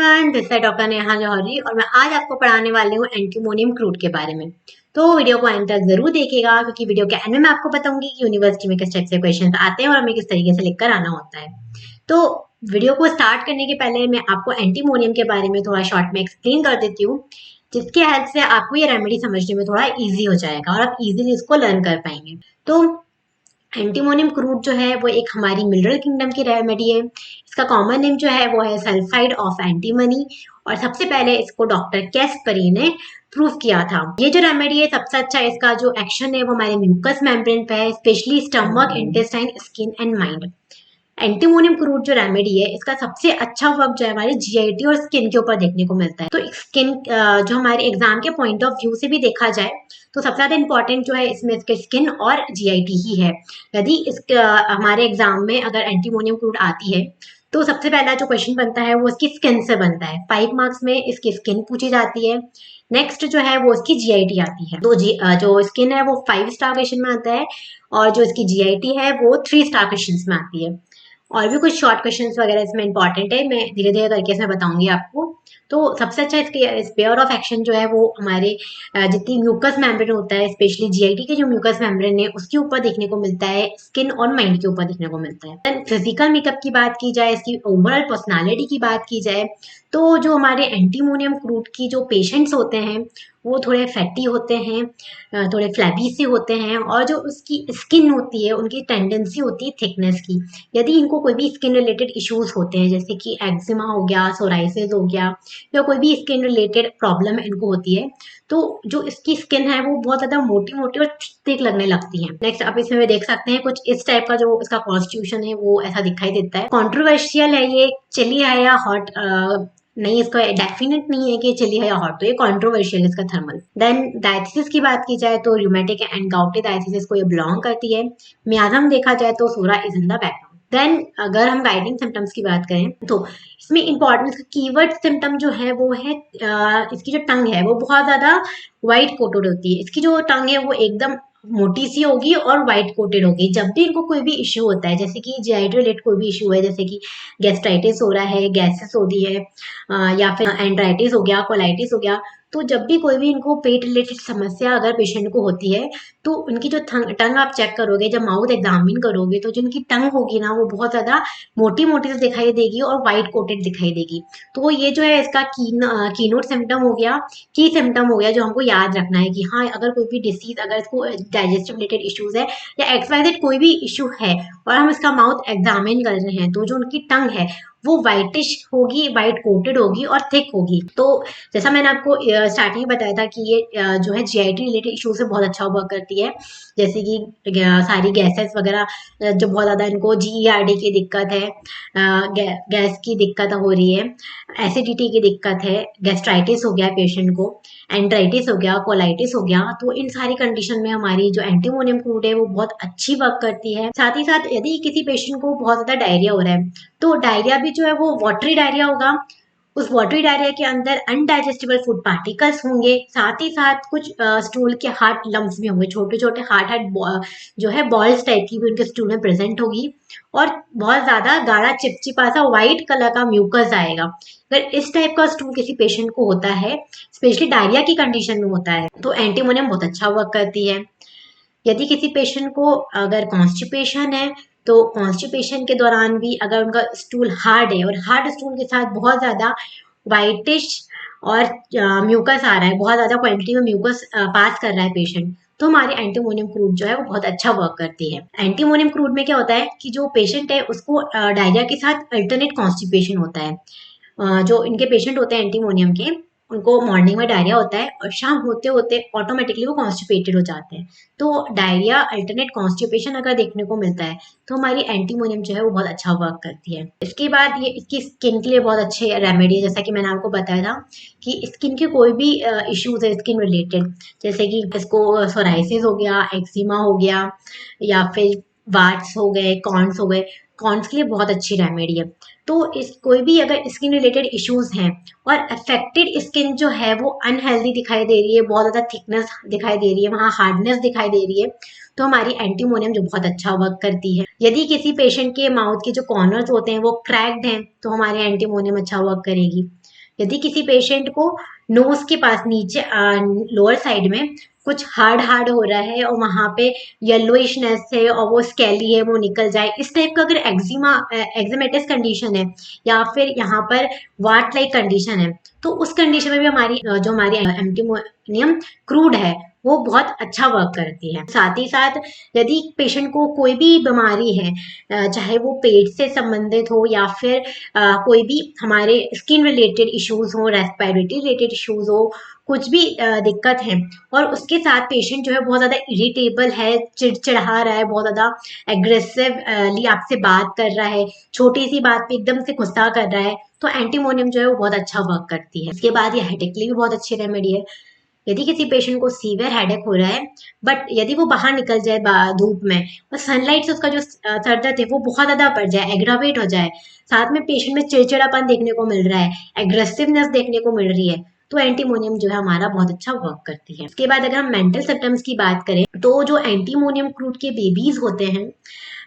Everyone, this है doctor Neha जौहरी और मैं आज आपको पढ़ाने वाली हूँ एंटीमोनियम क्रूड के बारे में। तो वीडियो को एंड तक जरूर देखिएगा क्योंकि वीडियो के एंड में मैं आपको बताऊंगी कि यूनिवर्सिटी में किस टाइप से क्वेश्चन आते हैं और हमें किस तरीके से लिखकर आना होता है। तो वीडियो को स्टार्ट करने के पहले मैं आपको एंटीमोनियम के बारे में थोड़ा शॉर्ट में एक्सप्लेन कर देती हूँ, जिसके हेल्प से आपको ये रेमेडी समझने में थोड़ा ईजी हो जाएगा और आप इजीली इसको लर्न कर पाएंगे। तो एंटीमोनियम क्रूड जो है वो एक हमारी मिनरल किंगडम की रेमेडी है। इसका कॉमन नेम जो है वो है सल्फाइड ऑफ एंटीमनी और सबसे पहले इसको डॉक्टर कैस्परी ने प्रूव किया था। ये जो रेमेडी है सबसे अच्छा इसका जो एक्शन है वो हमारे म्यूकस मेम्ब्रेन पे है, specially stomach, intestine, skin and mind. Antimonium crude जो रेमेडी है इसका सबसे अच्छा वर्क जो है हमारे जीआईटी और स्किन के ऊपर देखने को मिलता है। तो स्किन जो हमारे एग्जाम के पॉइंट ऑफ व्यू से भी देखा जाए तो सबसे ज्यादा इंपॉर्टेंट जो है इसमें इसके स्किन और जीआईटी ही है। यदि इस हमारे एग्जाम में अगर एंटीमोनियम क्रूड आती है तो सबसे पहला जो क्वेश्चन बनता है वो इसकी स्किन से बनता है। 5 मार्क्स में इसकी स्किन पूछी जाती है। नेक्स्ट जो है वो इसकी जीआईटी आती है। तो जो स्किन है वो 5 स्टार क्वेश्चन में आता है और जो इसकी जीआईटी है वो 3 स्टार क्वेश्चन में आती है। और भी कुछ शॉर्ट क्वेश्चंस वगैरह इसमें इंपॉर्टेंट है, मैं धीरे धीरे करके इसमें बताऊंगी आपको। तो सबसे अच्छा इसके स्पेयर ऑफ एक्शन जो है वो हमारे जितनी म्यूकस मेम्ब्रेन होता है, स्पेशली जीआईटी के जो म्यूकस मेम्ब्रेन है उसके ऊपर देखने को मिलता है, स्किन और माइंड के ऊपर देखने को मिलता है। देन फिजिकल मेकअप की बात की जाए, इसकी ओवरऑल पर्सनालिटी की बात की जाए तो जो हमारे एंटीमोनियम क्रूड की जो पेशेंट्स होते हैं वो थोड़े फैटी होते हैं, थोड़े फ्लैबी से होते हैं और जो उसकी स्किन होती है उनकी टेंडेंसी होती है थिकनेस की। यदि इनको कोई भी स्किन रिलेटेड इश्यूज होते हैं जैसे कि एक्जिमा हो गया, सोराइसिस हो गया या कोई भी स्किन रिलेटेड प्रॉब्लम इनको होती है तो जो इसकी स्किन है वो बहुत ज्यादा मोटी मोटी और थिक लगने लगती है। नेक्स्ट आप इसमें देख सकते हैं कुछ इस टाइप का जो इसका कॉन्स्टिट्यूशन है वो ऐसा दिखाई देता है। कॉन्ट्रोवर्शियल है ये, चिली है या हॉट नहीं, इसका डेफिनेट नहीं है कि चिली है या हॉट, तो ये कॉन्ट्रोवर्शियल इसका थर्मल। देन डायथिसिस की बात की जाए तो रूमेटिक एंड गाउटी डायथिसिस को ये बिलोंग करती है। मियाजम देखा जाए तो psora is in the background. Then अगर हम गाइडिंग सिम्टम्स की बात करें तो इसमें इंपॉर्टेंट कीवर्ड सिम्टम जो है वो है इसकी जो टंग है वो बहुत ज्यादा व्हाइट कोटेड होती है। इसकी जो टंग है वो एकदम मोटी सी होगी और व्हाइट कोटेड होगी। जब भी इनको कोई भी इश्यू होता है जैसे कि जीआईटी रिलेटेड कोई भी इश्यू है जैसे कि गैस्ट्राइटिस हो रहा है, गैसेस हो रही है या फिर एंड्राइटिस हो गया, कोलाइटिस हो गया, तो जब भी कोई भी इनको पेट रिलेटेड समस्या अगर पेशेंट को होती है तो उनकी जो टंग आप चेक करोगे, जब माउथ एग्जामिन करोगे तो जो उनकी टंग होगी ना वो बहुत ज्यादा मोटी मोटी से दिखाई देगी और व्हाइट कोटेड दिखाई देगी। तो ये जो है इसका कीनोट सिम्टम हो गया, की सिम्टम हो गया जो हमको याद रखना है कि हाँ अगर कोई भी डिसीज, अगर इसको डाइजेस्टिव रिलेटेड इश्यूज है या एक्सवाइजेड कोई भी इश्यू है और हम इसका माउथ एग्जामिन कर रहे हैं तो जो उनकी टंग है वो व्हाइटिश होगी, व्हाइट कोटेड होगी और थिक होगी। तो जैसा मैंने आपको स्टार्टिंग में बताया था कि ये जो है जीआईटी रिलेटेड इशू से बहुत अच्छा वर्क करती है। जैसे कि सारी गैसेस वगैरह जो बहुत ज़्यादा इनको जीईआरडी की दिक्कत है, गैस की दिक्कत हो रही है, एसिडिटी की दिक्कत है, गैस्ट्राइटिस हो गया पेशेंट को, एंट्राइटिस हो गया, कोलाइटिस हो गया, तो इन सारी कंडीशन में हमारी जो एंटीमोनियम क्रूड है वो बहुत अच्छी वर्क करती है। साथ ही साथ यदि किसी पेशेंट को बहुत ज़्यादा डायरिया हो रहा है तो डायरिया भी जो है वो वाटरी डायरिया होगा, उस वाटरी डायरिया के अंदर अनडाइजेस्टेबल फूड पार्टिकल्स होंगे, साथ ही साथ कुछ स्टूल के हार्ड लम्स भी होंगे, छोटे छोटे हार्ड हार्ड जो है बॉल्स टाइप की भी उनके स्टूल में प्रेजेंट होगी और बहुत ज्यादा गाढ़ा चिपचिपा सा व्हाइट कलर का म्यूकस आएगा। अगर इस टाइप का स्टूल किसी पेशेंट को होता है, स्पेशली डायरिया की कंडीशन में होता है, तो एंटीमोनियम बहुत अच्छा वर्क करती है। यदि किसी पेशेंट को अगर कॉन्स्टिपेशन है तो कॉन्स्टिपेशन के दौरान भी अगर उनका स्टूल हार्ड है और हार्ड स्टूल के साथ बहुत ज़्यादा वाइटिश और म्यूकस आ रहा है, बहुत ज़्यादा क्वांटिटी में म्यूकस पास कर रहा है पेशेंट, तो हमारी एंटीमोनियम क्रूड जो है वो बहुत अच्छा वर्क करती है। एंटीमोनियम क्रूड में क्या होता है कि जो पेशेंट है उसको डायरिया के साथ अल्टरनेट कॉन्स्टिपेशन होता है। जो इनके पेशेंट होते हैं एंटीमोनियम के, उनको मॉर्निंग में डायरिया होता है और शाम होते होते ऑटोमेटिकली वो कॉन्स्टिपेटेड हो जाते हैं। तो डायरिया अल्टरनेट कॉन्स्टिपेशन अगर देखने को मिलता है तो हमारी एंटीमोनियम जो है वो बहुत अच्छा वर्क करती है। इसके बाद ये इसकी स्किन के लिए बहुत अच्छे रेमेडी है। जैसा कि मैंने आपको बताया था कि स्किन के कोई भी इश्यूज है स्किन रिलेटेड, जैसे कि इसको सोराइसिस हो गया, एक्जिमा हो गया या फिर वाट्स हो गए, कॉर्न्स हो गए, कॉर्न्स के लिए बहुत अच्छी रेमेडी है। तो इस कोई भी अगर स्किन रिलेटेड इश्यूज हैं और अफेक्टेड स्किन जो है वो अनहेल्दी दिखाई दे रही है, बहुत ज़्यादा थिकनेस दिखाई दे रही है, वहाँ हार्डनेस दिखाई दे रही है, तो हमारी एंटीमोनियम जो बहुत अच्छा वर्क करती है। यदि किसी पेशेंट के माउथ के जो कॉर्नर्स होते हैं वो क्रैक्ड हैं तो हमारी एंटीमोनियम अच्छा वर्क करेगी। यदि किसी पेशेंट को नोज के पास नीचे लोअर साइड में कुछ हार्ड हार्ड हो रहा है और वहां पे येलोइशनेस है और वो स्केली है, वो निकल जाए, इस टाइप का अगर एक्जिमेटिस कंडीशन है या फिर यहाँ पर वाट लाइक कंडीशन है, तो उस कंडीशन में भी जो हमारी एंटीमोनियम क्रूड है वो बहुत अच्छा वर्क करती है। साथ ही साथ यदि पेशेंट को कोई भी बीमारी है, चाहे वो पेट से संबंधित हो या फिर कोई भी हमारे स्किन रिलेटेड इश्यूज हो, रेस्पिरेटरी रिलेटेड इश्यूज हो, कुछ भी दिक्कत है और उसके साथ पेशेंट जो है बहुत ज्यादा इरिटेबल है, चिड़चिड़ा रहा है, बहुत ज्यादा एग्रेसिवली आपसे बात कर रहा है, छोटी सी बात पे एकदम से गुस्सा कर रहा है, तो एंटीमोनियम जो है वो बहुत अच्छा वर्क करती है। इसके बाद ये हेडेक के लिए भी बहुत अच्छी रेमेडी है। यदि किसी पेशेंट को सीवियर हेडेक हो रहा है, बट यदि वो बाहर निकल जाए धूप में और सनलाइट से उसका जो सर दर्द है वो बहुत ज्यादा बढ़ जाए, एग्रावेट हो जाए, साथ में पेशेंट में चिड़चिड़ापन देखने को मिल रहा है, एग्रेसिवनेस देखने को मिल रही है, तो एंटीमोनियम जो है हमारा बहुत अच्छा वर्क करती है। उसके बाद अगर हम मेंटल सिम्टम्स की बात करें, तो जो एंटीमोनियम क्रूड के बेबीज होते हैं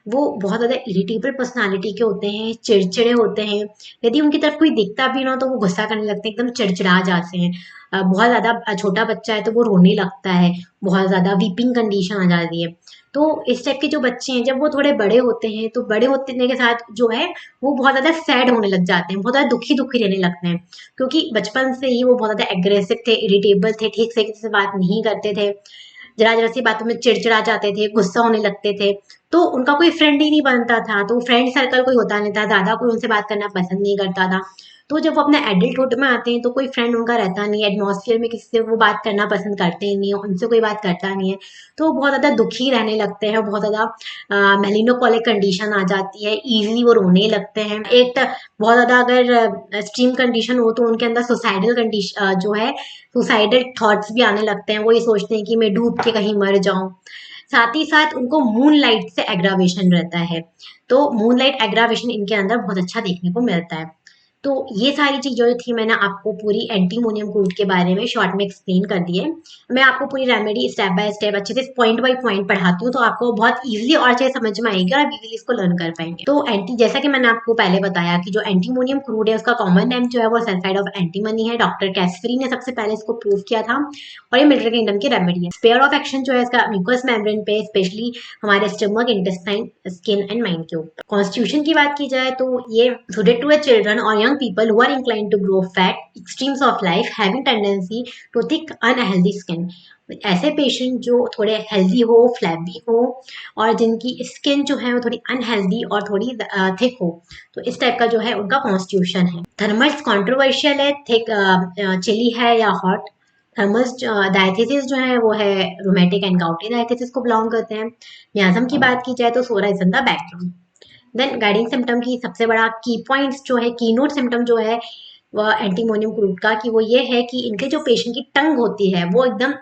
वो बहुत ज्यादा इरिटेबल पर्सनालिटी के होते हैं, चिड़चिड़े होते हैं, यदि उनकी तरफ कोई दिखता भी ना तो वो गुस्सा करने लगते हैं, एकदम चिड़चिड़ा जाते हैं। बहुत ज्यादा छोटा बच्चा है तो वो रोने लगता है, बहुत ज्यादा वीपिंग कंडीशन आ जाती है। तो इस टाइप के जो बच्चे हैं जब वो थोड़े बड़े होते हैं तो बड़े होने के साथ जो है वो बहुत ज्यादा सैड होने लग जाते हैं, बहुत ज्यादा दुखी दुखी रहने लगते हैं, क्योंकि बचपन से ही वो बहुत ज्यादा एग्रेसिव थे, इरिटेबल थे, ठीक से किसी से बात नहीं करते थे, जरा जरा सी बातों में चिड़चिड़ा जाते थे, गुस्सा होने लगते थे, तो उनका कोई फ्रेंड ही नहीं बनता था, तो फ्रेंड सर्कल कोई होता नहीं था, ज्यादा कोई उनसे बात करना पसंद नहीं करता था। तो जब वो अपने एडल्टहुड में आते हैं तो कोई फ्रेंड उनका रहता नहीं है, एटमॉस्फेयर में किसी से वो बात करना पसंद करते ही नहीं है, उनसे कोई बात करता नहीं है, तो बहुत ज्यादा दुखी रहने लगते हैं, बहुत ज्यादा मेलिनोकोलिक कंडीशन आ जाती है, इजीली वो रोने लगते हैं। एक बहुत ज्यादा अगर एक्सट्रीम कंडीशन हो तो उनके अंदर सुसाइडल कंडीशन जो है, सुसाइडल थॉट्स भी आने लगते हैं, वो ये सोचते हैं कि मैं डूब के कहीं मर जाऊं। साथ ही साथ उनको मून लाइट से एग्रावेशन रहता है, तो मून लाइट एग्रावेशन इनके अंदर बहुत अच्छा देखने को मिलता है। तो ये सारी चीजें जो थी मैंने आपको पूरी एंटीमोनियम क्रूड के बारे में शॉर्ट में एक्सप्लेन कर दी है। मैं आपको पूरी रेमेडी स्टेप बाय स्टेप अच्छे से पॉइंट बाय पॉइंट पढ़ाती हूँ, तो आपको बहुत इजीली और अच्छे से समझ में आएगी और आप इजीली इसको लर्न कर पाएंगे। तो जैसा कि मैंने आपको पहले बताया कि जो एंटीमोनियम क्रूड है उसका कॉमन नेम जो है वो सल्फाइड ऑफ एंटीमनी है। डॉक्टर कैसफरी ने सबसे पहले इसको प्रूव किया था और ये मिलिट्री किंगडम की रेमेडी है। स्पेयर ऑफ एक्शन जो है इसका म्यूकस मेम्ब्रेन पे, स्पेशली हमारे stomach, intestine, skin and mind के ऊपर। कॉन्स्टिट्यूशन की बात की जाए तो ये सुटेड टू चिल्ड्रन और young people who are inclined to grow fat, extremes of life, having tendency to thick unhealthy skin। ऐसे पेशेंट जो थोड़े हेल्दी हो, फ्लैबी हो और जिनकी स्किन जो है वो थोड़ी अनहेल्दी और थोड़ी थिक हो, तो इस टाइप का जो है उनका कॉन्स्टिट्यूशन है। थर्मल्स कंट्रोवर्शियल है, थिक चिली है या हॉट। थर्मल्स डायथिसिस जो है वो है रोमेटिक एंड गाउटी डायथिसिस को बिलोंग करते हैं। मियाज्म की बात की जाए तो psora is in the background. Then guiding symptom की सबसे बड़ा की पॉइंट्स जो है, की नोट सिम्टम जो है वह एंटीमोनियम क्रूड का, कि वो ये है कि इनके जो पेशेंट की टंग होती है वो एकदम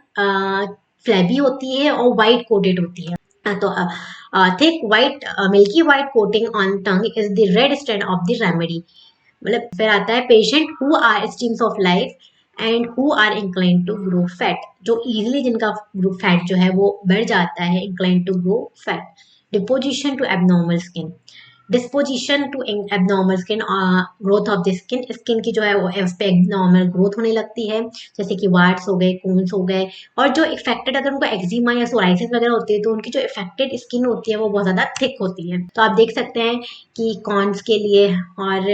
फ्लैबी होती है और वाइट कोटेड होती है। तो thick white milky white coating on tongue is the red strand of the remedy. मतलब फिर आता है patient who are streams of life and who are incline to grow fat, जो इजिली जिनका फैट जो है वो बढ़ जाता है, incline to grow fat. Deposition to abnormal skin, disposition to abnormal skin, growth of the skin, skin की जो है वो उस पे एबनॉर्मल ग्रोथ होने लगती है, जैसे कि वार्ड्स हो गए, कोन्स हो गए, और जो इफेक्टेड अगर उनको एक्जिमा या सोराइसिस वगैरह होती है तो उनकी जो इफेक्टेड स्किन होती है वो बहुत ज्यादा थिक होती है। तो आप देख सकते हैं कि कॉन्स के लिए और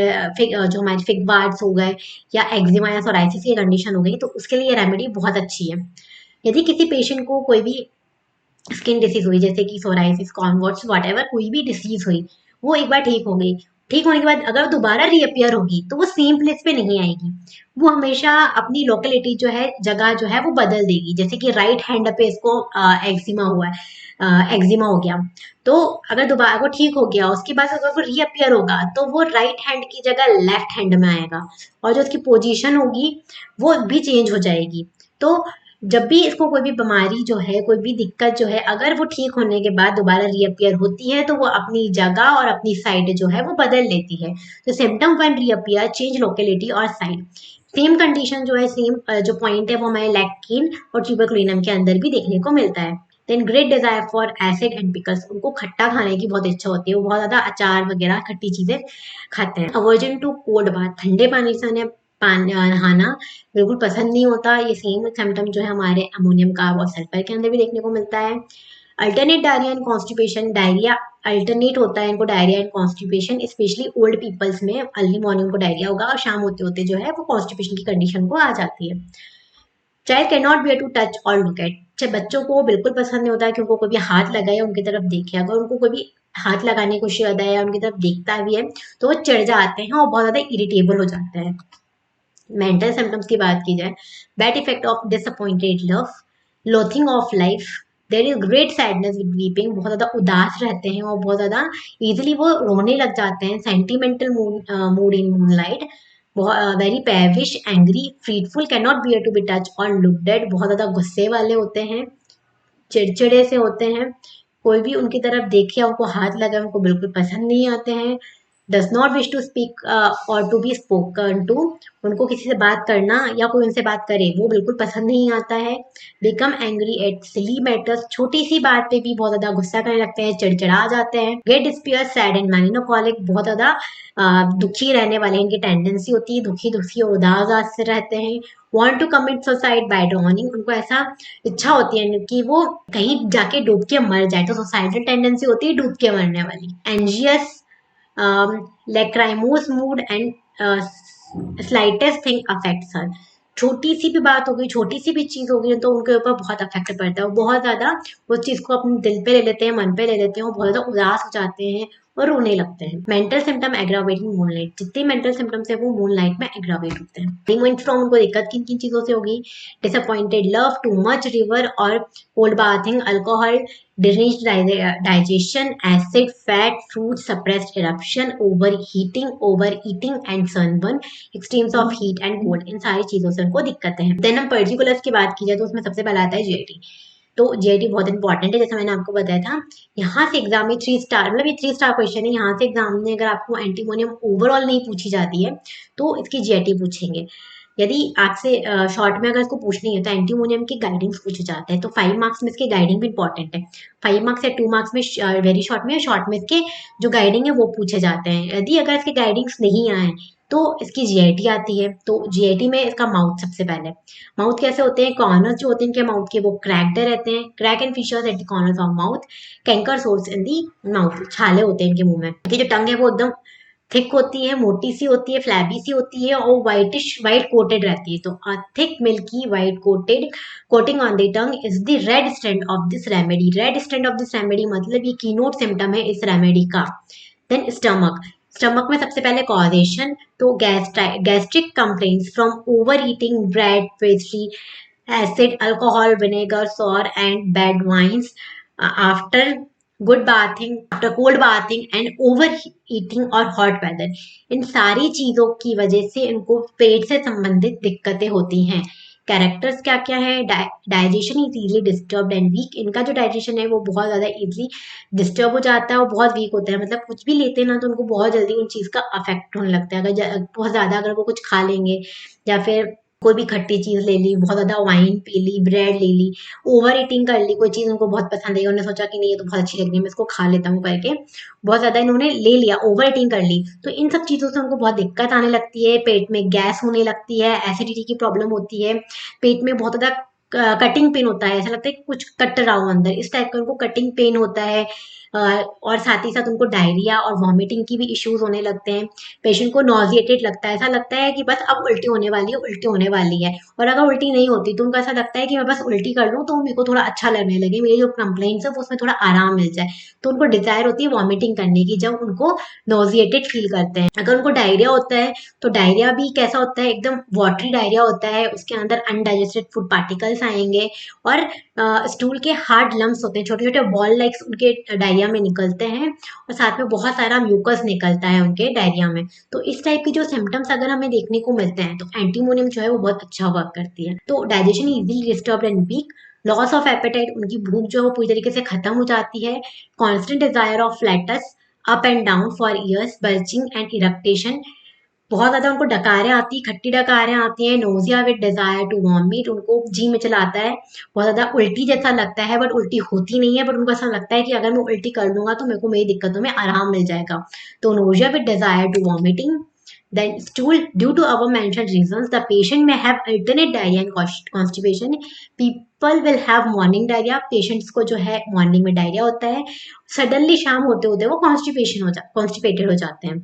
जो हमारे फिग वार्ड्स हो गए या एक्जिमा या सोराइसिस की कंडीशन हो गई तो उसके लिए ये रेमेडी बहुत अच्छी है। यदि किसी पेशेंट को कोई भी स्किन डिसीज हुई, जैसे कि सोराइसिस, कॉन्वर्ट्स, व्हाटएवर कोई भी डिसीज हुई, वो एक बार ठीक हो गई, ठीक होने के बाद अगर दोबारा रीअपियर होगी तो वो सेम प्लेस पे नहीं आएगी, वो हमेशा अपनी लोकेलिटी जो है, जगह जो है वो बदल देगी। जैसे कि राइट हैंड पे इसको एक्जिमा हुआ है, एक्जिमा हो गया, तो अगर दोबारा वो ठीक हो गया उसके बाद अगर वो रीअपियर होगा तो वो राइट हैंड की जगह लेफ्ट हैंड में आएगा और जो उसकी पोजीशन होगी वो भी चेंज हो जाएगी। तो जब भी इसको कोई भी बीमारी जो है, कोई भी दिक्कत जो है, अगर वो ठीक होने के बाद दोबारा रीअपियर होती है तो वो अपनी जगह और अपनी साइड जो है वो बदल लेती है। तो symptom when reappear change locality और साइड। सेम कंडीशन जो है, सेम जो पॉइंट है वो हमारे लैक्टिन और ट्यूबरकुलिनम के अंदर भी देखने को मिलता है। Then great desire for acid and pickles, उनको खट्टा खाने की बहुत इच्छा होती है, वो बहुत ज्यादा अचार वगैरह खट्टी चीजें खाते हैं। अवर्जन टू कोल्ड बाथ, ठंडे पानी से उन्हें नहाना बिल्कुल पसंद नहीं होता। ये सेम सिम्टम जो है हमारे अमोनियम कार्ब और सल्फर के अंदर भी देखने को मिलता है। Alternate diarrhoea and constipation, diarrhoea alternate होता है इनको, diarrhoea and constipation, especially old peoples में अर्ली मॉर्निंग को डायरिया होगा और शाम होते होते जो है वो कॉन्स्टिपेशन की कंडीशन को आ जाती है। Child can not bear to touch और लुक एट, बच्चों को बिल्कुल पसंद नहीं होता है कि उनको कोई भी हाथ लगाए या उनकी तरफ देखे। अगर उनको कोई भी हाथ लगाने की कोशिश करता है या उनकी तरफ देखता भी है तो वो चिढ़ जाते हैं और बहुत ज्यादा इरिटेबल हो जाते हैं। मेंटल सिम्टम्स की बात की जाए, bad effect of disappointed love, loathing of life, there is great sadness with weeping, बहुत ज्यादा उदास रहते हैं और बहुत ज्यादा इजीली वो रोने लग जाते हैं। Sentimental mood in moonlight, very peevish, angry, fretful, can not bear to be touch और लुक्ड एट, बहुत ज्यादा गुस्से वाले होते हैं, चिड़चिड़े से होते हैं, कोई भी उनकी तरफ देखे या उनको हाथ लगाए उनको बिल्कुल पसंद नहीं आते हैं। Does not wish to speak और टू बी स्पोकन टू, उनको किसी से बात करना या कोई उनसे बात करे वो बिल्कुल पसंद नहीं आता है। Become angry at silly matters, छोटी सी बात पे भी बहुत ज्यादा गुस्सा करने लगते हैं, चिड़चिड़ा जाते हैं। गेट डिस्पियर, सैड एंड मेलांकोलिक, बहुत ज्यादा दुखी रहने वाले इनकी टेंडेंसी होती है, दुखी दुखी और उदास से रहते हैं। Want to commit suicide by drowning, उनको ऐसा इच्छा होती है कि वो कहीं जाके डूब के मर जाए, तो सुसाइडल टेंडेंसी होती है डूब के मरने वाली। Anxious, lachrymose mood and slightest thing affects her, छोटी सी भी बात होगी, छोटी सी भी चीज होगी तो उनके ऊपर बहुत अफेक्ट पड़ता है, बहुत ज्यादा उस चीज को अपने दिल पे ले लेते हैं, मन पे ले लेते हैं और बहुत ज्यादा उदास हो जाते हैं और रोने लगते हैं। मेंटल सिम्टम एग्रावेटिंग मूनलाइट, जितने मेंटल सिम्टम्स है वो मूनलाइट में एग्रावेट होते हैं। रिमूव फ्रॉम, उनको दिक्कत किन किन चीजों से होगी, disappointed love, too much river और cold bathing, alcohol, deranged digestion, acid, fat, fruit, suppressed eruption, overeating and sunburn, extremes of heat and cold, इन सारी चीजों से उनको दिक्कतें हैं। देन हम पर्टिकुलर्स की बात की जाए तो उसमें सबसे पहला आता है जीआईटी। तो जीआईटी बहुत इंपॉर्टेंट है, जैसा मैंने आपको बताया था। यहाँ से एग्जाम में 3 स्टार, मतलब ये 3 स्टार क्वेश्चन है। यहाँ से एग्जाम में अगर आपको एंटीमोनियम ओवरऑल नहीं पूछी जाती है तो इसकी जीआईटी पूछेंगे। यदि आपसे शॉर्ट में अगर इसको पूछनी है तो एंटीमोनियम की गाइडिंग्स पूछे जाते हैं, तो 5 मार्क्स में इसके गाइडिंग भी इंपॉर्टेंट है। 5 मार्क्स या 2 मार्क्स में वेरी शॉर्ट में, शॉर्ट में इसके जो गाइडिंग है वो पूछे जाते हैं। यदि अगर इसके गाइडिंग्स नहीं आए तो इसकी जीआईटी आती है। तो जीआईटी में इसका माउथ सबसे पहले, माउथ कैसे होते हैं, कॉर्नर्स जो होते हैं इनके माउथ के वो क्रैक्ड रहते हैं, crack and fissures at the corners of mouth, canker sores in the mouth, छाले होते हैं इनके मुंह में। इनकी जो टंग है वो एकदम थिक होती है, मोटी सी होती है, फ्लैबी सी होती है और वाइट कोटेड रहती है। तो thick milky white coated coating on the tongue is the red strand of this remedy, red strand of this remedy मतलब ये कीनोट सिम्टम है इस रेमेडी का। देन स्टमक, स्टमक में सबसे पहले कॉजेशन, तो gastric complaints from over eating bread, pastry, acid, alcohol, vinegar, sour and bad wines, after good bathing, after cold bathing and over eating और हॉट वेदर, इन सारी चीजों की वजह से इनको पेट से संबंधित दिक्कतें होती हैं। कैरेक्टर्स क्या क्या है, digestion is easily disturbed and weak, इनका जो डाइजेशन है वो बहुत ज्यादा इजीली डिस्टर्ब हो जाता है और बहुत वीक होता है, मतलब कुछ भी लेते हैं ना तो उनको बहुत जल्दी उन चीज का अफेक्ट होने लगता है। अगर बहुत ज्यादा अगर वो कुछ खा लेंगे या फिर कोई भी खट्टी चीज ले ली, बहुत ज्यादा वाइन पी ली, ब्रेड ले ली, ओवर ईटिंग कर ली, कोई चीज उनको बहुत पसंद है, उन्होंने सोचा कि नहीं ये तो बहुत अच्छी लग रही है मैं इसको खा लेता हूँ करके बहुत ज्यादा इन्होंने ले लिया, ओवर ईटिंग कर ली, तो इन सब चीजों से उनको बहुत दिक्कत आने लगती है, पेट में गैस होने लगती है, एसिडिटी की प्रॉब्लम होती है, पेट में बहुत ज्यादा कटिंग पेन होता है, ऐसा लगता है कि कुछ कट रहा हो अंदर, इस टाइप का उनको कटिंग पेन होता है। और साथ ही साथ उनको डायरिया और वॉमिटिंग की भी इश्यूज होने लगते हैं। पेशेंट को नॉजिएटेड लगता है, ऐसा लगता है कि बस अब उल्टी होने वाली है, उल्टी होने वाली है। और अगर उल्टी नहीं होती तो उनको ऐसा लगता है कि मैं बस उल्टी कर लूँ तो मेरे को थोड़ा अच्छा लगने लगे, मेरी जो कंप्लेंट्स है वो उसमें थोड़ा आराम मिल जाए, तो उनको डिजायर होती है वॉमिटिंग करने की जब उनको नॉजिएटेड फील करते हैं। अगर उनको डायरिया होता है तो डायरिया भी कैसा होता है, एकदम वाटरी डायरिया होता है, उसके अंदर अनडाइजेस्टेड फूड पार्टिकल्स आएंगे और स्टूल के हार्ड लम्स होते हैं, छोटे छोटे बॉल लाइक्स उनके डायरिया में निकलते हैं और साथ में बहुत सारा म्यूकस निकलता है उनके डायरिया में। तो इस टाइप के जो सिम्टम्स अगर हमें देखने को मिलते हैं तो एंटीमोनियम जो है वो बहुत अच्छा वर्क करती है। तो digestion easily disturb and weak, loss of appetite, उनकी भूख जो है वो पूरी तरीके से खत्म हो जाती है, constant desire of flatus, up and down for years, belching and eructation, बहुत ज्यादा उनको डकारें आती, खट्टी डकारें आती हैं, nausea with desire to vomit, उनको जी में चलाता है, बहुत ज्यादा उल्टी जैसा लगता है बट उल्टी होती नहीं है, बट उनको ऐसा लगता है कि अगर मैं उल्टी कर लूंगा तो मेरे को मेरी दिक्कतों में आराम मिल जाएगा। तो nausea with desire to vomiting, Then stool, due to above mentioned reasons, the patient may have alternate diarrhea and constipation. People will have morning diarrhea. Patients को जो है morning में diarrhea होता है, suddenly शाम होते होते वो constipated हो जाते हैं.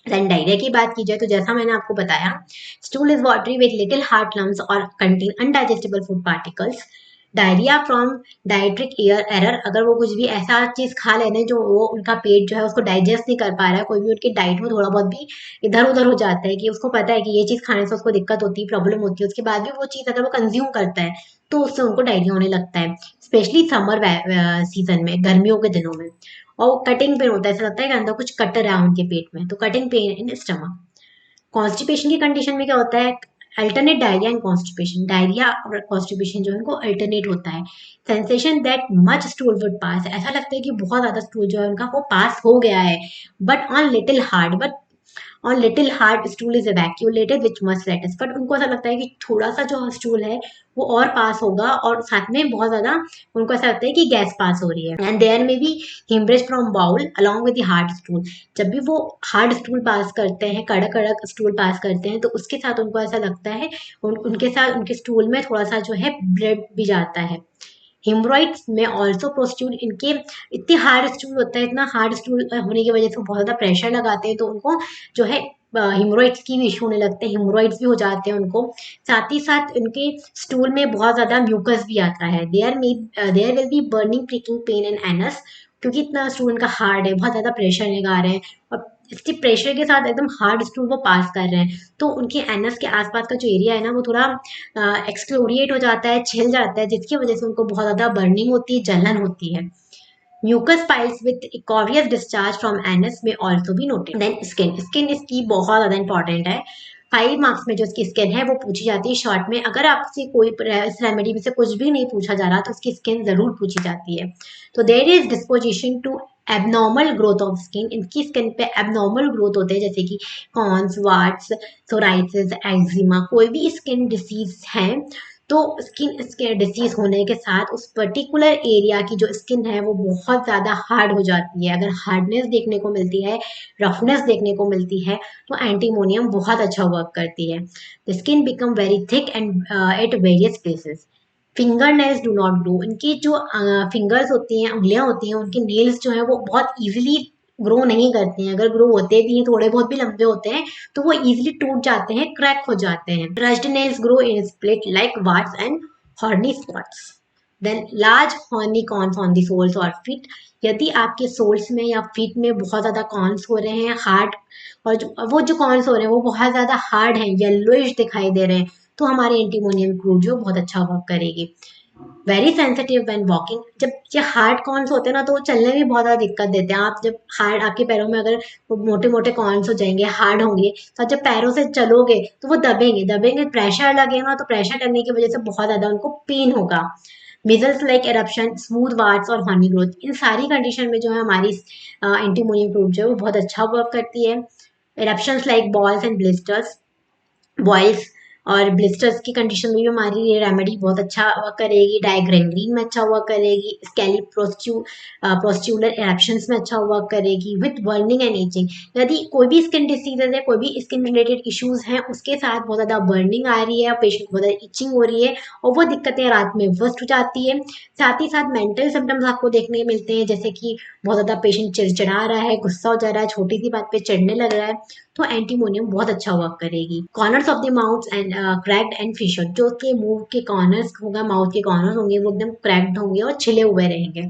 देन डायरिया की बात की जाए तो जैसा मैंने आपको बताया, stool is watery with little hard lumps और contain undigestible food particles. Diarrhoea from dietetic error, अगर वो कुछ भी ऐसा चीज खा लेने जो वो उनका पेट जो है उसको डाइजेस्ट नहीं कर पा रहा है, कोई भी उनकी डाइट में थोड़ा बहुत भी इधर उधर हो जाता है कि उसको पता है कि ये चीज खाने से उसको दिक्कत होती है, प्रॉब्लम होती है, उसके बाद भी वो चीज अगर वो कंज्यूम करता है तो उससे उनको डायरिया होने लगता है, स्पेशली समर सीजन में, गर्मियों के दिनों में. और कटिंग पेन होता है, ऐसा लगता है कि अंदर कुछ कट रहा है उनके पेट में, तो cutting pain in stomach. Constipation की कंडीशन में क्या होता है, alternate diarrhoea and constipation. Diarrhoea और कॉन्स्टिपेशन जो है उनको अल्टरनेट होता है. Sensation that much stool would पास, ऐसा लगता है कि बहुत ज्यादा स्टूल जो है उनका वो पास हो गया है, बट ऑन लिटिल हार्ड, और little hard stool is evacuated which must let us, but उनको ऐसा लगता है कि थोड़ा सा जो स्टूल है वो और पास होगा, और साथ में बहुत ज्यादा उनको ऐसा लगता है कि गैस पास हो रही है. And there may be haemorrhage from bowel along with the hard stool. जब भी वो हार्ड स्टूल पास करते हैं, कड़क कड़क स्टूल पास करते हैं, तो उसके साथ उनको ऐसा लगता है उनके साथ उनके स्टूल में थोड़ा सा जो है ब्लड भी जाता है. हिमरॉइड्स में ऑल्सो प्रोस्ट्यूट, इनके इतने हार्ड स्टूल होता है, इतना हार्ड स्टूल होने की वजह से बहुत ज्यादा प्रेशर लगाते हैं, तो उनको जो है हिमरॉइड्स की भी इशू होने लगते हैं, हिमरॉइड्स भी हो जाते हैं उनको. साथ ही साथ उनके स्टूल में बहुत ज्यादा म्यूकस भी आता है. There will be burning pricking pain in anus, क्योंकि इतना स्टूल उनका हार्ड है, बहुत ज्यादा प्रेशर लगा रहे हैं, और इसके प्रेशर के साथ एकदम हार्ड स्टूल वो पास कर रहे हैं, तो उनके एनस के आसपास का जो एरिया है ना वो थोड़ा एक्सक्लोरिएट हो जाता है, छिल जाता है, जिसकी वजह से उनको बहुत ज्यादा बर्निंग होती है, जलन होती है. Mucus piles with ichorous discharge from anus में ऑल्सो भी नोटेड. देन स्किन इसकी बहुत ज्यादा इंपॉर्टेंट है. 5 मार्क्स में जो इसकी स्किन है वो पूछी जाती है शॉर्ट में. अगर आपसे कोई इस रेमेडी में से कुछ भी नहीं पूछा जा रहा तो उसकी स्किन जरूर पूछी जाती है. तो there is disposition to abnormal growth of skin, इनकी स्किन पे एबनॉर्मल ग्रोथ होते हैं, जैसे कि कॉन्स, वार्ट्स, सोराइसिस, एक्जिमा, कोई भी स्किन डिसीज है तो स्किन डिसीज होने के साथ उस पर्टिकुलर एरिया की जो स्किन है वो बहुत ज़्यादा हार्ड हो जाती है. अगर हार्डनेस देखने को मिलती है, रफनेस देखने को मिलती है, तो एंटीमोनियम बहुत अच्छा वर्क करती है. The skin become very thick and at various places. Finger nails do not grow, इनकी जो फिंगर्स होती हैं, उंगलियां होती हैं, उनके नेल्स जो है वो बहुत इजीली ग्रो नहीं करते हैं. अगर ग्रो होते भी हैं, थोड़े बहुत भी लंबे होते हैं, तो वो इजीली टूट जाते हैं, क्रैक हो जाते हैं. Brushed nails grow in split like warts and horny spots. Then large horny corns on the soles और फीट, यदि आपके सोल्स में या फीट में बहुत ज्यादा कॉर्न्स हो रहे हैं हार्ड, और जो कॉर्न्स हो रहे हैं वो बहुत ज्यादा हार्ड हैं, येलोइश दिखाई दे रहे हैं, तो हमारी एंटीमोनियम क्रूड जो बहुत अच्छा वर्क करेगी. वेरी सेंसिटिव व्हेन वॉकिंग, जब ये हार्ड कॉर्न्स होते हैं ना तो वो चलने में बहुत ज़्यादा दिक्कत देते हैं. आप जब हार्ड आपके पैरों में अगर मोटे मोटे कॉर्न्स हो जाएंगे, हार्ड होंगे, तो जब पैरों से चलोगे तो वो दबेंगे दबेंगे, प्रेशर लगेगा, तो प्रेशर लगने की वजह से बहुत ज़्यादा उनको पेन होगा. Measles like eruption, smooth warts और हनी ग्रोथ, इन सारी कंडीशन में जो है हमारी एंटीमोनियम क्रूड जो है वो बहुत अच्छा वर्क करती है. Eruptions like boils and blisters, boils और ब्लिस्टर्स की कंडीशन में भी हमारी ये रेमेडी बहुत अच्छा वर्क करेगी. डायग्रेंग्रीन में अच्छा वर्क करेगी. स्कैली प्रोस्ट्यूलर एरप्शंस में अच्छा वर्क करेगी. विथ बर्निंग एंड इचिंग, यदि कोई भी स्किन डिसीजेज है, कोई भी स्किन रिलेटेड इश्यूज हैं, उसके साथ बहुत ज़्यादा बर्निंग आ रही है, पेशेंट को बहुत ज़्यादा इचिंग हो रही है, और वो दिक्कतें रात में वर्स्ट हो जाती है. साथ ही साथ मेंटल सिम्टम्स आपको देखने मिलते हैं, जैसे कि बहुत ज़्यादा पेशेंट चिड़चिड़ा रहा है, गुस्सा हो जा रहा है, छोटी सी बात पे चिढ़ने लग रहा है, तो एंटीमोनियम बहुत अच्छा वर्क करेगी. Corners of the mouth and cracked and fissure, जो उसके मुंह के कॉर्नर्स होगा, माउथ के कॉर्नर्स होंगे, वो एकदम क्रैक्ड होंगे और छिले हुए रहेंगे.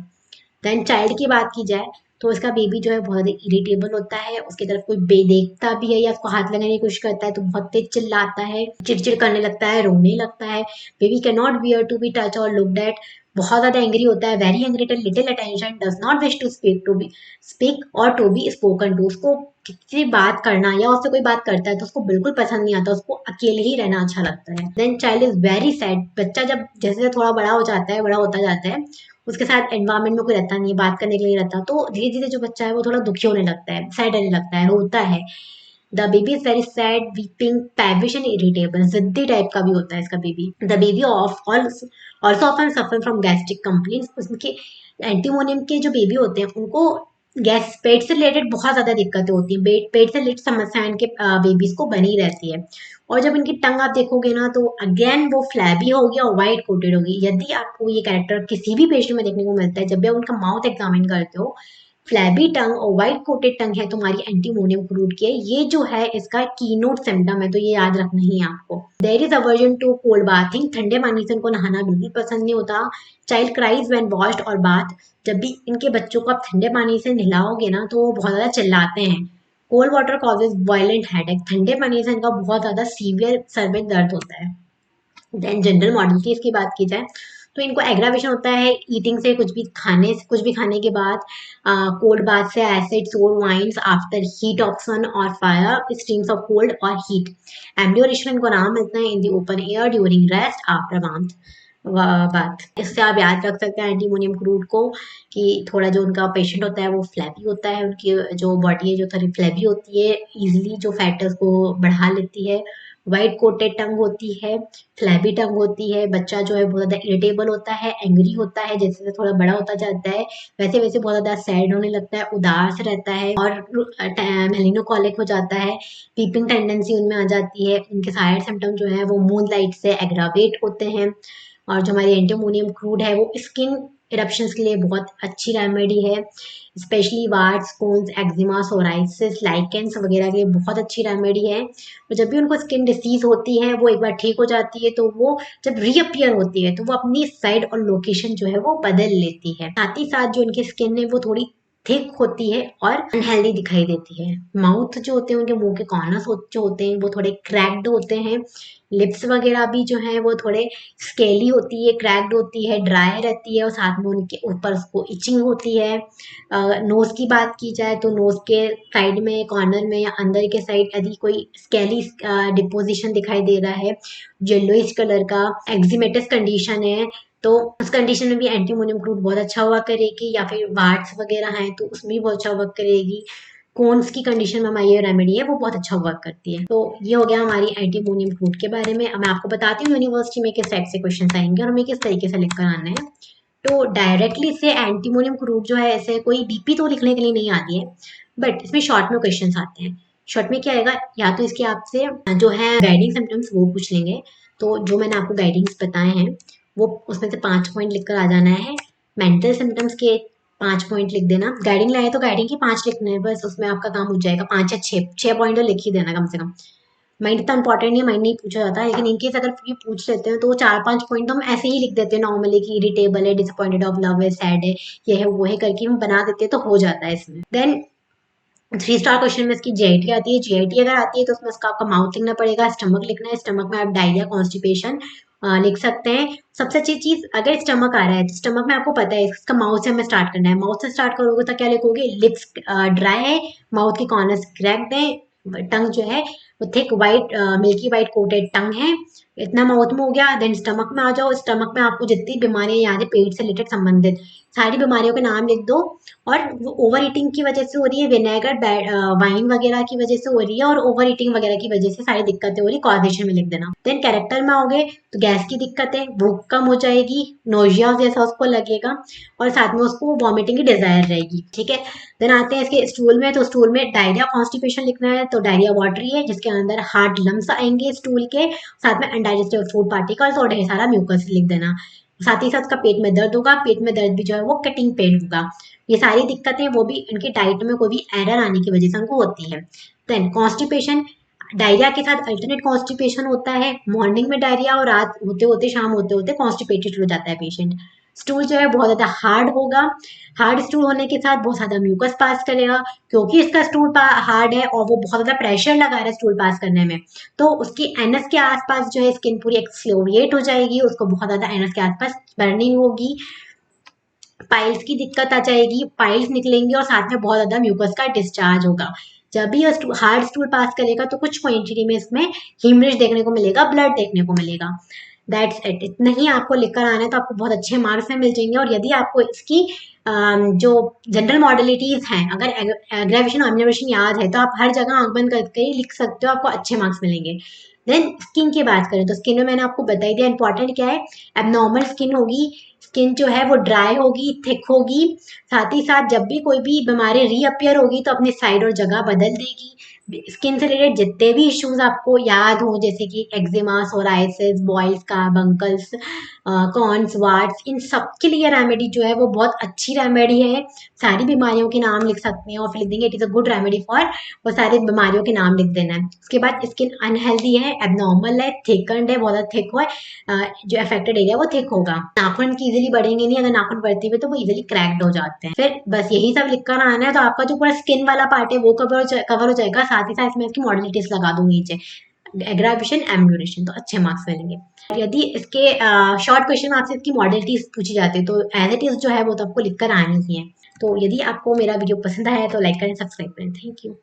देन चाइल्ड की बात की जाए तो उसका बेबी जो है बहुत इरिटेबल होता है, उसकी तरफ कोई देखता भी है या उसको हाथ लगाने की कोशिश करता है तो बहुत तेज चिल्लाता है, चिड़चिड़ करने लगता है, रोने लगता है. Baby can not bear to be touch और लुक्ड एट, बहुत ज्यादा एंग्री होता है. Very angry tell little attention, does not wish to speak और टू बी स्पोकन टू, उसको किसी बात करना या उससे कोई बात करता है तो उसको बिल्कुल पसंद नहीं आता, उसको अकेले ही रहना अच्छा लगता है. Then child is very sad, बच्चा जब जैसे थोड़ा बड़ा हो जाता है, बड़ा होता जाता है, उसके साथ एनवायरमेंट में कोई रहता नहीं है, बात करने के लिए रहता, तो धीरे धीरे जो बच्चा है वो थोड़ा दुखी होने लगता है, सैड होने लगता है, रोता है. The baby is very sad, weeping, peevish and irritable, जिद्दी टाइप का भी होता है इसका baby. The baby also often suffer from gastric complaints, उसके एंटीमोनियम के जो बेबी होते हैं उनको गैस पेट से रिलेटेड बहुत ज़्यादा दिक्कतें होती हैं, पेट से रिलेटेड समस्याएं इनके बेबीज को बनी रहती है। और जब इनकी टंग आप देखोगे ना तो अगेन वो फ्लैबी होगी और वाइट कोटेड होगी। यदि आपको ये कैरेक्टर किसी भी पेशेंट में देखने को मिलता है, जब भी आप उनका माउथ एग्जामिन करते हो, फ्लैबी टंग और वाइट कोटेड टंग है तुम्हारी एंटीमोनियम क्रूड की है, ये जो है इसका कीनोट सिम्टम है, तो ये याद रखना ही है आपको। There is aversion to cold bathing, ठंडे पानी से उनको नहाना बिल्कुल पसंद नहीं होता। चाइल्ड क्राइज व्हेन वॉश्ड और बाथ, जब भी इनके बच्चों को आप ठंडे पानी से नहलाओगे ना तो वो बहुत ज्यादा चिल्लाते हैं। Cold water causes violent headache, ठंडे पानी से इनका बहुत ज्यादा सीवियर सर में दर्द होता है। देन जनरल मॉडलिटीज की बात की जाए तो इनको एग्रावेशन होता है ईटिंग से, कुछ भी खाने के बाद, कोल्ड बाथ से, एसिड सोर वाइन्स आफ्टर हीट ऑफ सन और फायर, स्ट्रीम्स ऑफ कोल्ड और हीट। एम्ब्लियोरेशन इनको आराम मिलता है in the open air during rest after warmth बात। इससे आप याद रख सकते हैं एंटीमोनियम क्रूड को कि थोड़ा जो उनका पेशेंट होता है वो फ्लैपी होता है, उनकी जो बॉडी है जो थोड़ी फ्लैपी होती है, इजीली जो फैट है उसको बढ़ा लेती है। वाइट कोटेड टंग होती है, फ्लैबी टंग होती है। बच्चा जो है बहुत ज़्यादा इरिटेबल होता है, एंग्री होता है, जैसे जैसे थोड़ा बड़ा होता जाता है वैसे वैसे बहुत ज़्यादा सैड होने लगता है, उदास रहता है और मेलिनोकॉलिक हो जाता है। पीपिंग टेंडेंसी उनमें आ जाती है। उनके सारे सिम्टम जो है वो मून लाइट से एग्रावेट होते हैं। और जो हमारी एंटीमोनियम क्रूड है वो स्किन इरप्शंस के लिए बहुत अच्छी रेमेडी है, especially warts, corns, eczema, psoriasis, lichens वगैरह के लिए बहुत अच्छी रेमेडी है। और जब भी उनको स्किन डिसीज होती है वो एक बार ठीक हो जाती है तो वो जब रीअपियर होती है तो वो अपनी साइड और लोकेशन जो है वो बदल लेती है। साथ ही साथ जो उनकी स्किन है वो थोड़ी थिक होती है और अनहेल्दी दिखाई देती है। माउथ जो होते हैं, उनके मुंह के कॉर्नर्स जो होते हैं वो थोड़े क्रैक्ड होते हैं। लिप्स वगैरह भी जो है वो थोड़े स्केली होती है, क्रैक्ड होती है, ड्राई रहती है और साथ में उनके ऊपर उसको इचिंग होती है। नोज की बात की जाए तो नोज के साइड में, कॉर्नर में या अंदर के साइड यदि कोई स्केली डिपोजिशन दिखाई दे रहा है, येलोइश कलर का एक्जिमेटस कंडीशन है, तो उस कंडीशन में भी एंटीमोनियम क्रूड बहुत अच्छा वर्क करेगी। या फिर वार्ड्स वगैरह हैं तो उसमें भी बहुत अच्छा वर्क करेगी। कोन्स की कंडीशन में हमारी ये रेमेडी है वो बहुत अच्छा वर्क करती है। तो ये हो गया हमारी एंटीमोनियम क्रूड के बारे में। अब मैं आपको बताती हूँ यूनिवर्सिटी में किस टाइप से क्वेश्चन आएंगे और हमें किस तरीके से लिखकर आना है। तो डायरेक्टली से एंटीमोनियम क्रूड जो है ऐसे कोई डीपी तो लिखने के लिए नहीं आती है, बट इसमें शॉर्ट में क्वेश्चन आते हैं। शॉर्ट में क्या आएगा, या तो इसके आपसे जो है गाइडिंग सिम्टम्स वो पूछ लेंगे। तो जो मैंने आपको गाइडिंग्स बताए हैं वो उसमें से 5 पॉइंट लिखकर आ जाना है। मेंटल सिम्टम्स के 5 पॉइंट लिख देना। गाइडिंग लाए तो गाइडिंग के 5 लिखने हैं, बस उसमें आपका काम हो जाएगा। 5 या 6 पॉइंट तो लिख ही देना कम से कम। माइंड इतना इंपॉर्टेंट नहीं है, माइंड नहीं पूछा जाता, लेकिन इनकेस अगर ये पूछ लेते हैं तो 4-5 पॉइंट तो हम ऐसे ही लिख देते हैं नॉर्मली कि इरिटेबल है, डिसअपॉइंटेड ऑफ लव है, सैड है, ये है वो है करके हम बना देते हैं तो हो जाता है इसमें। देन 3 स्टार क्वेश्चन में इसकी जीआईटी आती है। जीआईटी अगर आती है तो उसमें उसका आपका माउथ लिखना पड़ेगा, स्टमक लिखना है। स्टमक में आप डायरिया, कॉन्स्टिपेशन लिख सकते हैं। सबसे अच्छी चीज, अगर स्टमक आ रहा है तो स्टमक में आपको पता है इसका माउथ से हमें स्टार्ट करना है। माउथ से स्टार्ट करोगे तो क्या लिखोगे, लिप्स ड्राई है, माउथ के कॉर्नर्स क्रैक्ड है, टंग जो है वो thick white milky white coated टंग है। इतना माउथ में हो गया। देन स्टमक में आ जाओ। स्टमक में आपको जितनी बीमारियां याद है पेट से रिलेटेड संबंधित सारी बीमारियों के नाम लिख दो। और वो ओवर ईटिंग की वजह से हो रही है, विनेगर वाइन वगैरह की वजह से हो रही है और ओवर ईटिंग वगैरह की वजह से सारी दिक्कतें हो रही है, कॉजेशन में लिख देना। देन कैरेक्टर में आओगे तो गैस की दिक्कत है, भूख कम हो जाएगी, नोजिया जैसा उसको लगेगा और साथ में उसको वॉमिटिंग की डिजायर रहेगी। ठीक है। देन आते हैं इसके स्टूल में। तो स्टूल में डायरिया, कॉन्स्टिपेशन लिखना है। तो डायरिया वाटरी है जिसके अंदर हार्ड लम्स आएंगे स्टूल के, साथ में अनडाइजेस्टेड फूड पार्टिकल्स और ढेर सारा म्यूकस लिख देना। साथ ही साथ उसका पेट में दर्द होगा, पेट में दर्द भी जो है वो कटिंग पेन होगा। ये सारी दिक्कतें वो भी इनकी डाइट में कोई भी एरर आने की वजह से उनको होती है। देन कॉन्स्टिपेशन, डायरिया के साथ अल्टरनेट कॉन्स्टिपेशन होता है। मॉर्निंग में डायरिया और रात होते होते, शाम होते होते कॉन्स्टिपेटेड हो जाता है पेशेंट। स्टूल जो है बहुत ज्यादा हार्ड होगा। हार्ड स्टूल होने के साथ बहुत ज्यादा म्यूकस पास करेगा, क्योंकि इसका स्टूल हार्ड है और वो बहुत ज्यादा प्रेशर लगा रहा है स्टूल पास करने में, तो उसकी एनस के आसपास जो है स्किन पूरी एक्सफ्लोरिएट हो जाएगी, उसको बहुत ज्यादा एनस के आसपास बर्निंग होगी, पाइल्स की दिक्कत आ जाएगी, पाइल्स निकलेंगी और साथ में बहुत ज्यादा म्यूकस का डिस्चार्ज होगा। जब भी हार्ड स्टूल पास करेगा तो कुछ क्वांटिटी में इसमें हीमरेज देखने को मिलेगा, ब्लड देखने को मिलेगा। That's it. इतना ही आपको लिखकर आना है तो आपको बहुत अच्छे मार्क्स में मिल जाएंगे। और यदि आपको इसकी जो जनरल मॉडलिटीज हैं, अगर एग्रावेशन और एब्जर्वेशन याद है तो आप हर जगह आंख बंद करके ही लिख सकते हो, आपको अच्छे मार्क्स मिलेंगे। देन स्किन की बात करें तो स्किन में मैंने आपको बता ही दिया, इंपॉर्टेंट क्या है, एबनॉर्मल स्किन होगी, स्किन जो है वो ड्राई होगी, थिक होगी, साथ ही साथ जब भी कोई भी बीमारी रीअपियर होगी तो अपनी साइड और जगह बदल देगी। स्किन से रिलेटेड जितने भी इश्यूज आपको याद हो, जैसे कि एक्जिमा, सोराइसिस, बॉयल्स का, बंकल्स, कॉन्स, वार्ड्स, इन सब के लिए रेमेडी जो है वो बहुत अच्छी रेमेडी है। सारी बीमारियों के नाम लिख सकते हैं और फिर लिख देंगे it is a good remedy for, वो सारी बीमारियों के नाम लिख देना है। उसके बाद स्किन अनहेल्दी है, एबनॉर्मल है, थिकंड है, बहुत ज़्यादा थिक हो है, जो अफेक्टेड एरिया वो थिक होगा। नाखून की इजीली बढ़ेंगे नहीं, अगर नाखून बढ़ते हुए तो वो इजीली क्रैक्ड हो जाते हैं। फिर बस यही सब लिख कर आना है, तो आपका जो पूरा स्किन वाला पार्ट है वो कवर हो जाएगा। साथ ही साथ मैं इसकी मॉडलिटीज लगा दूंगी नीचे, एग्रावेशन, एम्ब्यूरेशन, तो अच्छे मार्क्स मिलेंगे। यदि इसके शॉर्ट क्वेश्चन आपसे इसकी मॉडलिटीज पूछी जाती है तो एज इट इज जो है वो तो आपको लिख कर आनी ही है। तो यदि आपको मेरा वीडियो पसंद आया है तो लाइक करें, सब्सक्राइब करें। Thank you.